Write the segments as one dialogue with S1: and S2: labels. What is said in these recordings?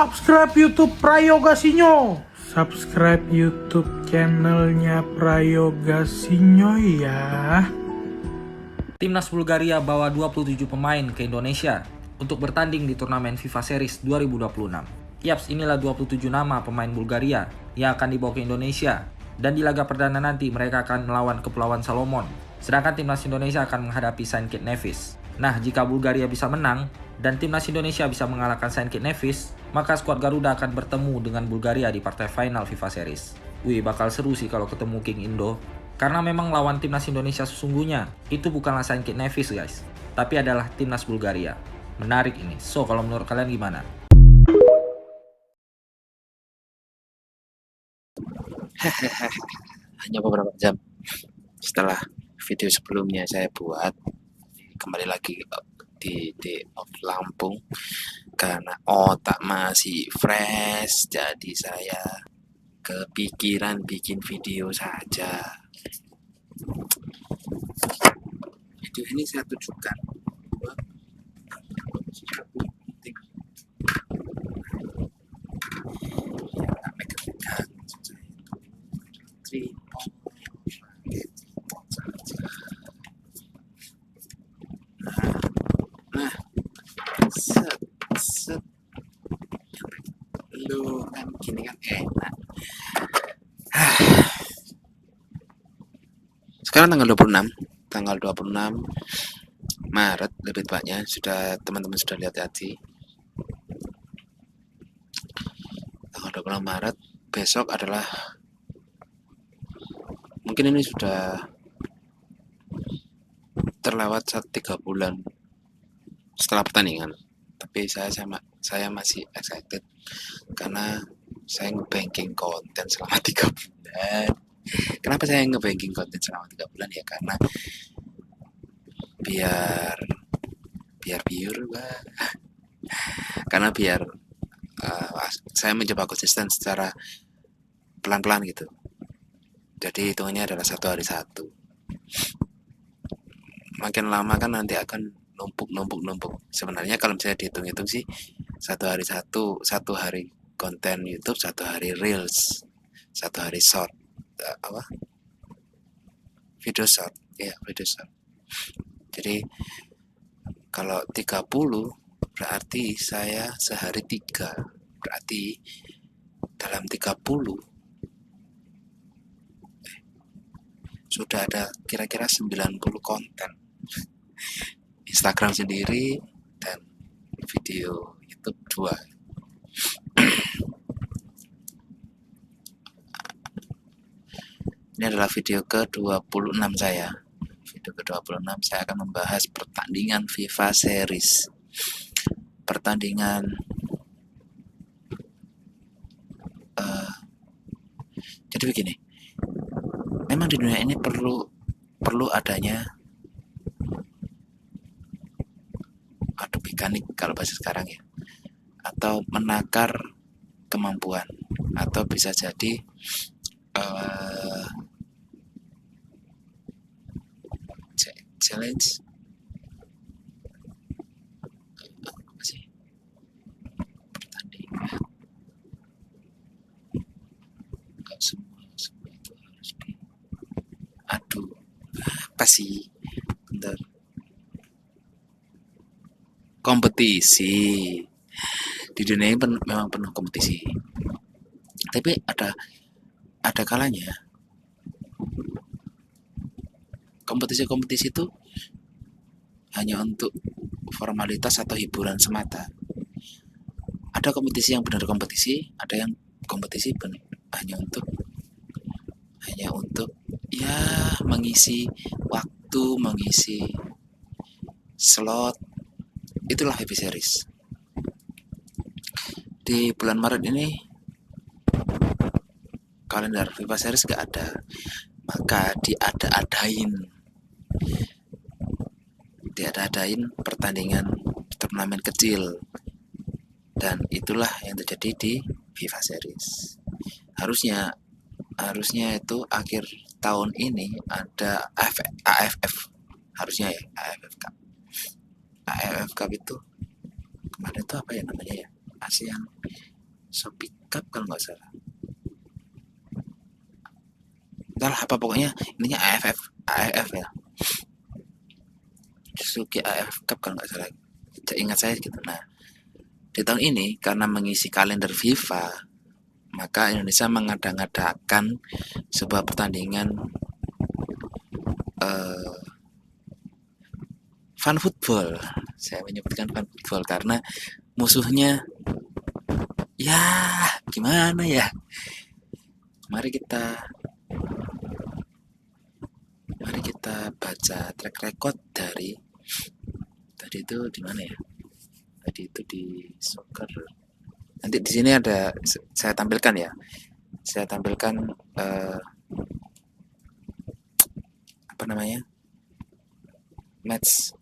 S1: subscribe YouTube Prayogasinyo. Subscribe YouTube channelnya Prayogasinyo ya.
S2: Timnas Bulgaria bawa 27 pemain ke Indonesia untuk bertanding di turnamen FIFA Series 2026. Yaps, inilah 27 nama pemain Bulgaria yang akan dibawa ke Indonesia. Dan di laga perdana nanti mereka akan melawan Kepulauan Salomon. Sedangkan timnas Indonesia akan menghadapi Saint Kitts Nevis. Nah, jika Bulgaria bisa menang dan timnas Indonesia bisa mengalahkan Saint Kitts Nevis, maka skuad Garuda akan bertemu dengan Bulgaria di partai final FIFA Series. Wih, bakal seru sih kalau ketemu King Indo. Karena memang lawan timnas Indonesia sesungguhnya itu bukanlah Saint Kitts Nevis guys, tapi adalah timnas Bulgaria. Menarik ini. So, kalau menurut kalian gimana?
S3: Hanya beberapa jam setelah video sebelumnya saya buat, kembali lagi di Lampung karena otak masih fresh, jadi saya kepikiran bikin video saja. Video ini saya tujukan buat sesuatu penting yang tak megang-megang saya tripod, pakai tripod saja. Nah, set lu kan gini kan enak. Sekarang tanggal 26 Maret lebih tepatnya, teman-teman sudah lihat tadi. Tanggal 26 Maret, besok adalah, mungkin ini sudah terlewat 3 bulan setelah pertandingan, tapi saya masih excited karena saya ngebanking konten selama 3 bulan. Kenapa saya ngebanking konten selama 3 bulan ya? Karena biar karena biar saya mencoba konsisten secara pelan-pelan gitu. Jadi hitungannya adalah 1 hari 1. Makin lama kan nanti akan numpuk. Sebenarnya kalau misalnya dihitung-hitung sih 1 hari 1 hari konten YouTube, 1 hari Reels, 1 hari short, video short. Jadi kalau 30 berarti saya sehari 3. Berarti dalam 30 sudah ada kira-kira 90 konten Instagram sendiri dan video YouTube 2. Ini adalah video ke-26 saya. Video ke-26 saya akan membahas pertandingan FIFA Series. Jadi begini, memang di dunia ini perlu adanya adu mekanik kalau bahasa sekarang ya, atau menakar kemampuan, atau bisa jadi challenge apa sih, pertandingan. Enggak semua itu harus diadu. Apa sih? Bentar. Kompetisi. Di dunia ini memang penuh kompetisi. Tapi ada kalanya kompetisi itu hanya untuk formalitas atau hiburan semata. Ada kompetisi yang benar kompetisi, ada yang kompetisi hanya untuk ya mengisi waktu, mengisi slot. Itulah FIFA Series. Di bulan Maret ini kalender FIFA Series gak ada, maka diada-adain pertandingan turnamen kecil, dan itulah yang terjadi di FIFA Series. Harusnya itu akhir tahun ini ada AFF, harusnya ya, AFF Cup itu kemarin itu apa ya namanya ya, ASEAN Shopee Cup kalau nggak salah. Entahlah apa pokoknya ininya AFF ya. Suzuki AFF Cup kalau nggak salah. Ingat saya gitu. Nah, di tahun ini karena mengisi kalender FIFA, maka Indonesia mengadakan sebuah pertandingan fun football. Saya menyebutkan fun football karena musuhnya ya gimana ya. Mari kita baca track record dari tadi itu di mana ya? Tadi itu di soccer. Nanti di sini ada saya tampilkan ya. Saya tampilkan apa namanya? Match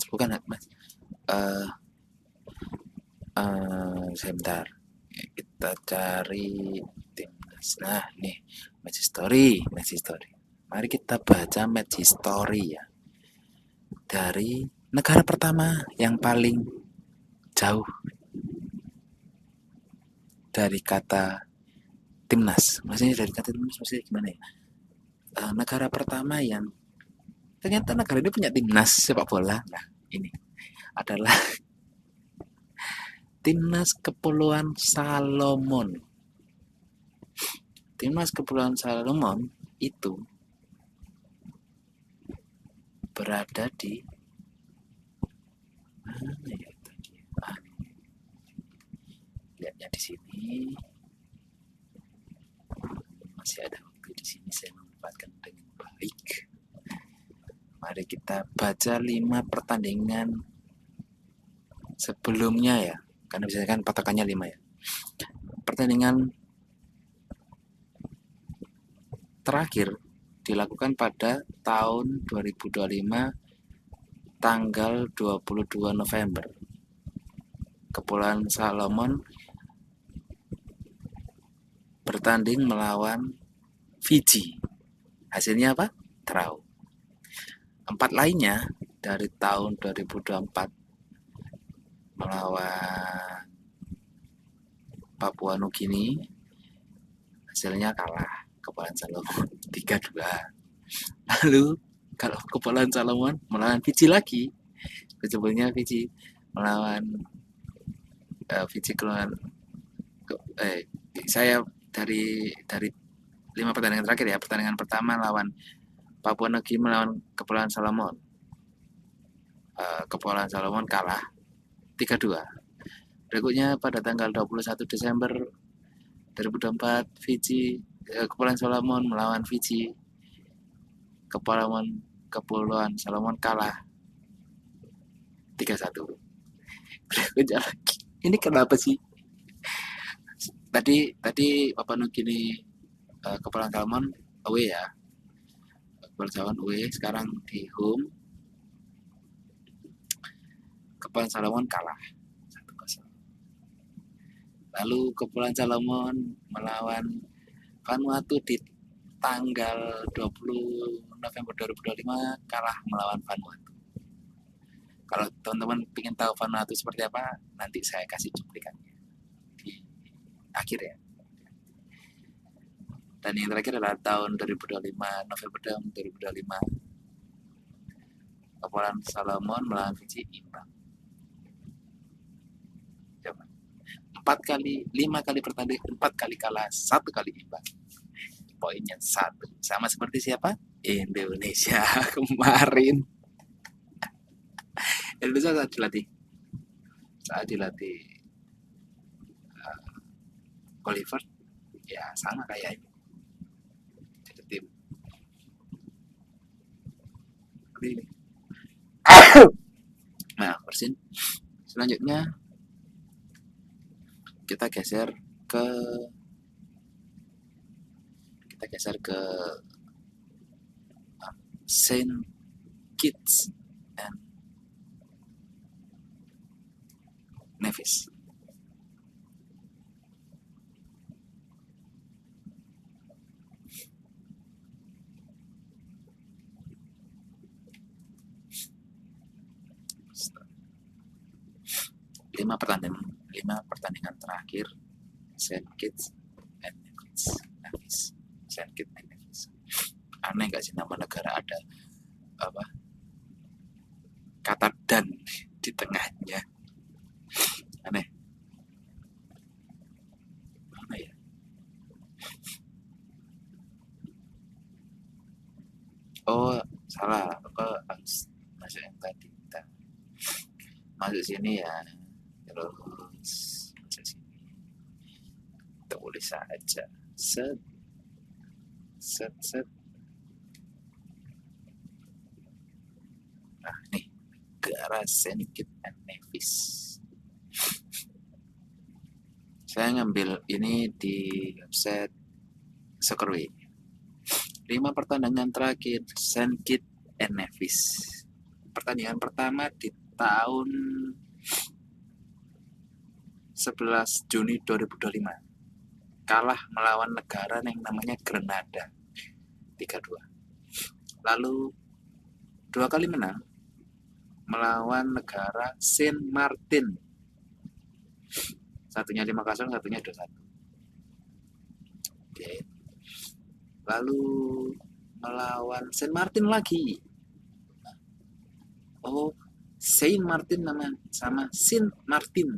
S3: bukan match. Sebentar. Kita cari timnas. Nah, nih match history. Mari kita baca match history ya. Dari negara pertama yang paling jauh dari kata timnas. Maksudnya dari kata timnas maksudnya gimana ya? Negara pertama yang ternyata negara ini punya timnas sepak bola. Nah, ini adalah Timnas Kepulauan Salomon. Timnas Kepulauan Salomon itu berada di mana ya tadi? Lihatnya di sini. Masih ada waktu di sini saya memanfaatkan dengan baik. Mari kita baca 5 pertandingan sebelumnya ya. Karena biasanya kan patokannya 5 ya. Pertandingan terakhir dilakukan pada tahun 2025 tanggal 22 November. Kepulauan Salomon bertanding melawan Fiji. Hasilnya apa? Draw. 4 lainnya dari tahun 2024 melawan Papua Nugini, hasilnya kalah Kepulauan Salomon 3-2. Lalu kalau Kepulauan Salomon melawan Fiji lagi, sebelumnya Fiji melawan Fiji saya dari 5 pertandingan terakhir ya. Pertandingan pertama lawan Papua Nugini melawan Kepulauan Salomon. Kepulauan Salomon kalah 3-2. Berikutnya pada tanggal 21 Desember 2024 Kepulauan Salomon melawan Fiji. Kepulauan Salomon kalah 3-1. Berikutnya lagi. Ini kenapa sih? Tadi Papua Nugini Kepulauan Salomon away ya. Kepulauan Salomon away, sekarang di home. Kepulauan Salomon kalah 1-0. Lalu Kepulauan Salomon melawan Vanuatu di tanggal 20 November 2025 kalah melawan Vanuatu. Kalau teman-teman ingin tahu Vanuatu seperti apa, nanti saya kasih cuplikannya di akhir ya. Dan yang terakhir adalah tahun 2025 November 2025 Kepulauan Salomon melawan Fiji imbang. 5 kali pertandingan, 4 kali kalah, 1 kali imbang. Poinnya 1. Sama seperti siapa? Indonesia kemarin. Indonesia saat dilatih Oliver, ya sama kayak ini. Jadi tim ini. Nah, persin. Selanjutnya kita geser ke Saint Kitts and Nevis. 5 pertandingan terakhir Saint Kitts and Nevis. Saint Kitts and Nevis. Aneh nggak sih nama negara ada apa kata dan di tengahnya? Aneh. Mana ya? Oh, salah. Apa harus masuk yang tadi? Kita masuk sini ya. Terus masuk sini. Tulis saja. Set. Nah, nih. Negara Saint Kitts and Nevis. Saya ngambil ini di website Soccerway. 5 pertandingan terakhir Saint Kitts and Nevis. Pertandingan pertama di tahun 11 Juni 2025. Kalah melawan negara yang namanya Grenada 3-2. Lalu 2 kali menang melawan negara Saint Martin. Satunya 5-0, satunya 2-1. Oke. Lalu melawan Saint Martin lagi. Oh, Saint Martin nama sama Saint Martin.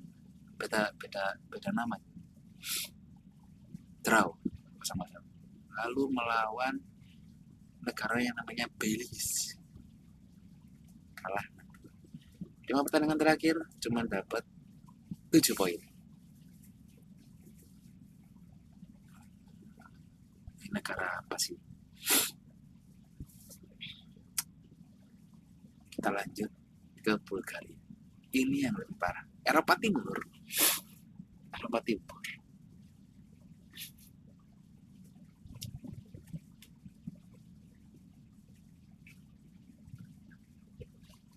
S3: Beda nama. Draw sama-sama. Lalu melawan negara yang namanya Belize. Kalah. 5 pertandingan terakhir cuma dapat 7 poin. Ini negara apa sih? Kita lanjut ke Bulgaria. Ini yang lebih parah. Eropa Timur.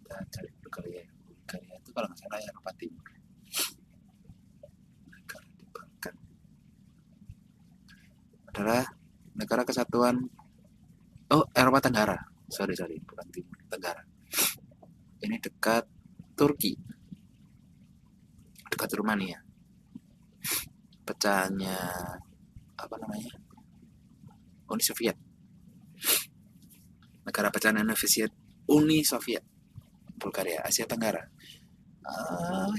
S3: Kita cari Bulgaria. Bulgaria itu kalau nggak salah Eropa Timur. Negara di Balkan. Adalah negara kesatuan. Oh, Eropa Tenggara. Sorry, bukan Timur, Tenggara. Ini dekat Turki, dekat Rumania. Pecahnya apa namanya? Uni Soviet. Negara pecahan Uni Soviet. Bulgaria, Asia Tenggara.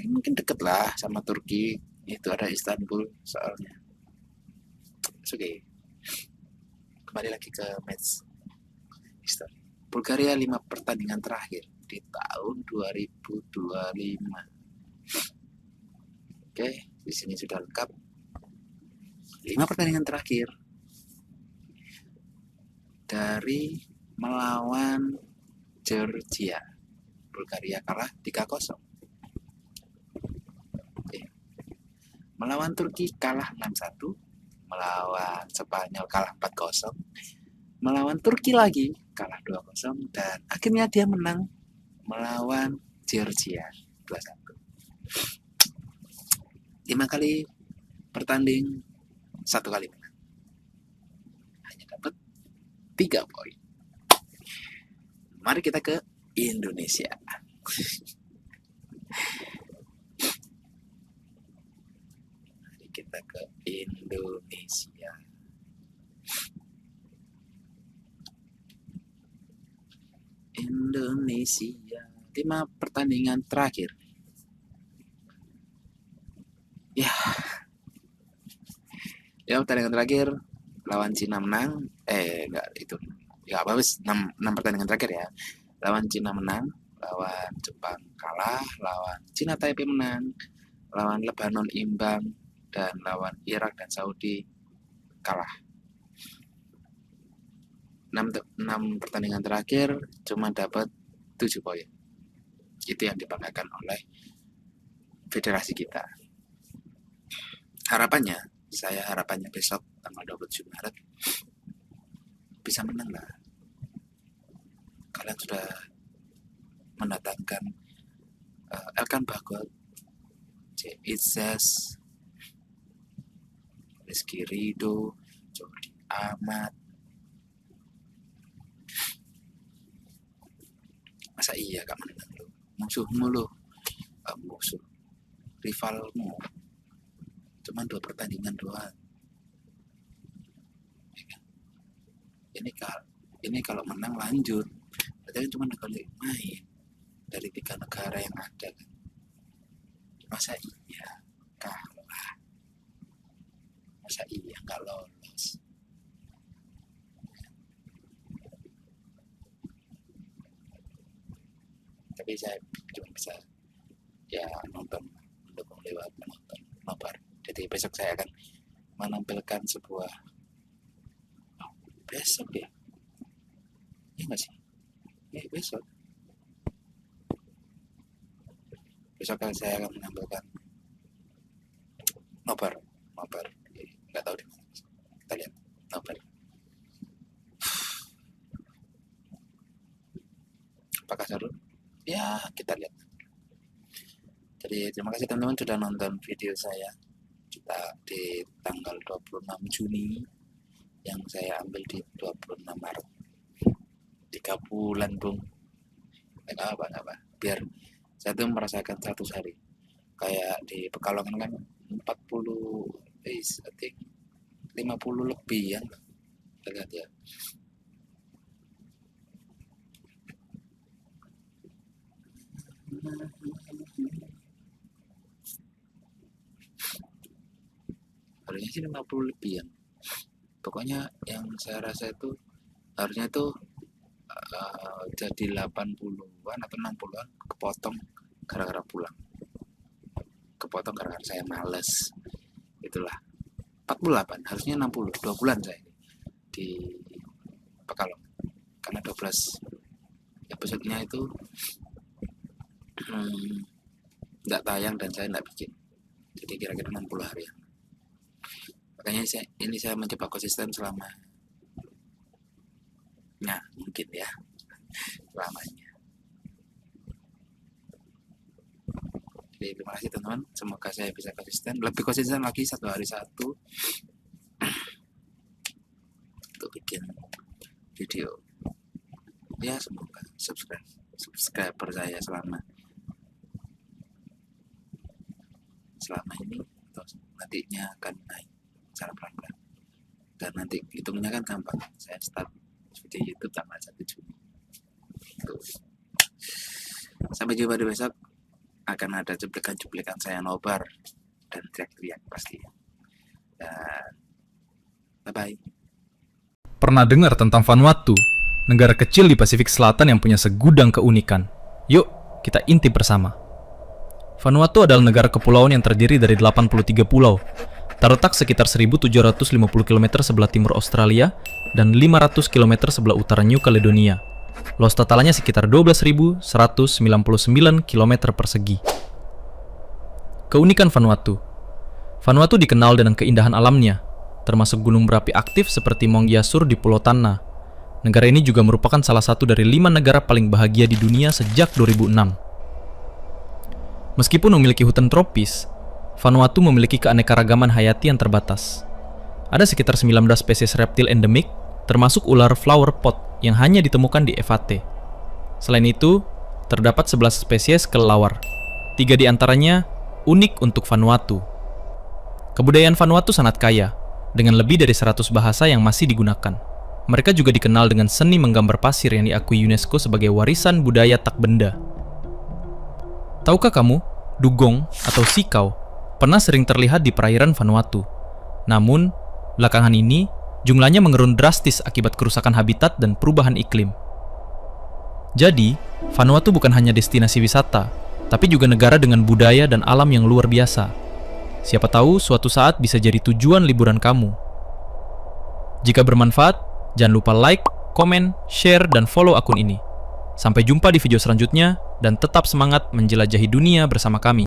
S3: Mungkin deket lah sama Turki. Itu ada Istanbul soalnya. Oke. Kembali lagi ke match history. Bulgaria 5 pertandingan terakhir di tahun 2025. Oke, di sini sudah lengkap. 5 pertandingan terakhir dari melawan Georgia. Bulgaria kalah 3-0. Oke. Melawan Turki kalah 6-1. Melawan Spanyol kalah 4-0. Melawan Turki lagi kalah 2-0 dan akhirnya dia menang melawan Georgia 2-1. 5 kali bertanding, 1 kali menang. Hanya dapat 3 poin. Mari kita ke Indonesia. Mari kita ke Indonesia. Indonesia 5 pertandingan terakhir. Ya pertandingan terakhir lawan Cina menang. Enggak itu. Ya apa wis 6 pertandingan terakhir ya. Lawan Cina menang, lawan Jepang kalah, lawan Cina Taipei menang, lawan Lebanon imbang, dan lawan Irak dan Saudi kalah. 6 pertandingan terakhir cuma dapat 7 poin. Itu yang dibanggakan oleh federasi kita. Harapannya besok tanggal 27 Maret bisa menang lah. Kalian sudah mendatangkan Elkan Bagot, Izzas, Rizky Ridho, Jordi Amat. Masa iya gak menang lo? Musuhmu lo. Musuh. rivalmu. Cuman 2 pertandingan doang. Ya kan? Ini kalau menang lanjut. Berarti kan cuma kali main dari 3 negara yang ada kan. Masa iya kalah? Masa iya nggak lolos? Tapi saya cuma bisa ya mendukung lewat menonton nobar. Jadi besok saya akan menampilkan sebuah besok ya nggak sih besok kan saya akan menampilkan nobar nggak tahu di mana, kita lihat nobar apakah seru ya, kita lihat. Jadi terima kasih teman-teman sudah nonton video saya di tanggal 26 Juni yang saya ambil di 26 Maret. 3 bulan bung, nggak apa biar saya tuh merasakan 100 hari. Kayak di Pekalongan kan 40 50 lebih ya, kita lihat ya. Harusnya sih 50 lebih ya. Pokoknya yang saya rasa itu harusnya tuh jadi 80-an atau 60-an, kepotong gara-gara pulang. Kepotong gara-gara saya males. Itulah. 48, harusnya 60, 2 bulan saya di Pekalongan. Karena 12 episode-nya itu nggak tayang dan saya nggak bikin. Jadi kira-kira 60 hari ya. Makanya saya mencoba konsisten selama mungkin ya selamanya. Jadi terima kasih teman-teman, semoga saya bisa lebih konsisten lagi, 1 hari 1 untuk bikin video ya. Semoga subscriber saya selama ini atau nantinya akan naik secara pelan-pelan, dan nanti hitungnya kan gampang. Saya start video YouTube tanggal 1 Juni. Sampai jumpa di besok, akan ada cuplikan saya nobar dan teriak-teriak pasti. Dan bye-bye.
S4: Pernah dengar tentang Vanuatu, negara kecil di Pasifik Selatan yang punya segudang keunikan? Yuk, kita intip bersama. Vanuatu adalah negara kepulauan yang terdiri dari 83 pulau, terletak sekitar 1.750 km sebelah timur Australia dan 500 km sebelah utara New Caledonia. Luas totalnya sekitar 12.199 km persegi. Keunikan Vanuatu. Vanuatu dikenal dengan keindahan alamnya, termasuk gunung berapi aktif seperti Mount Yasur di Pulau Tanna. Negara ini juga merupakan salah satu dari 5 negara paling bahagia di dunia sejak 2006. Meskipun memiliki hutan tropis, Vanuatu memiliki keanekaragaman hayati yang terbatas. Ada sekitar 19 spesies reptil endemik, termasuk ular flower pot yang hanya ditemukan di Evate. Selain itu, terdapat 11 spesies kelelawar. 3 di antaranya unik untuk Vanuatu. Kebudayaan Vanuatu sangat kaya, dengan lebih dari 100 bahasa yang masih digunakan. Mereka juga dikenal dengan seni menggambar pasir yang diakui UNESCO sebagai warisan budaya tak benda. Tahukah kamu, dugong atau sikau pernah sering terlihat di perairan Vanuatu. Namun, belakangan ini, jumlahnya menurun drastis akibat kerusakan habitat dan perubahan iklim. Jadi, Vanuatu bukan hanya destinasi wisata, tapi juga negara dengan budaya dan alam yang luar biasa. Siapa tahu suatu saat bisa jadi tujuan liburan kamu. Jika bermanfaat, jangan lupa like, komen, share, dan follow akun ini. Sampai jumpa di video selanjutnya, dan tetap semangat menjelajahi dunia bersama kami.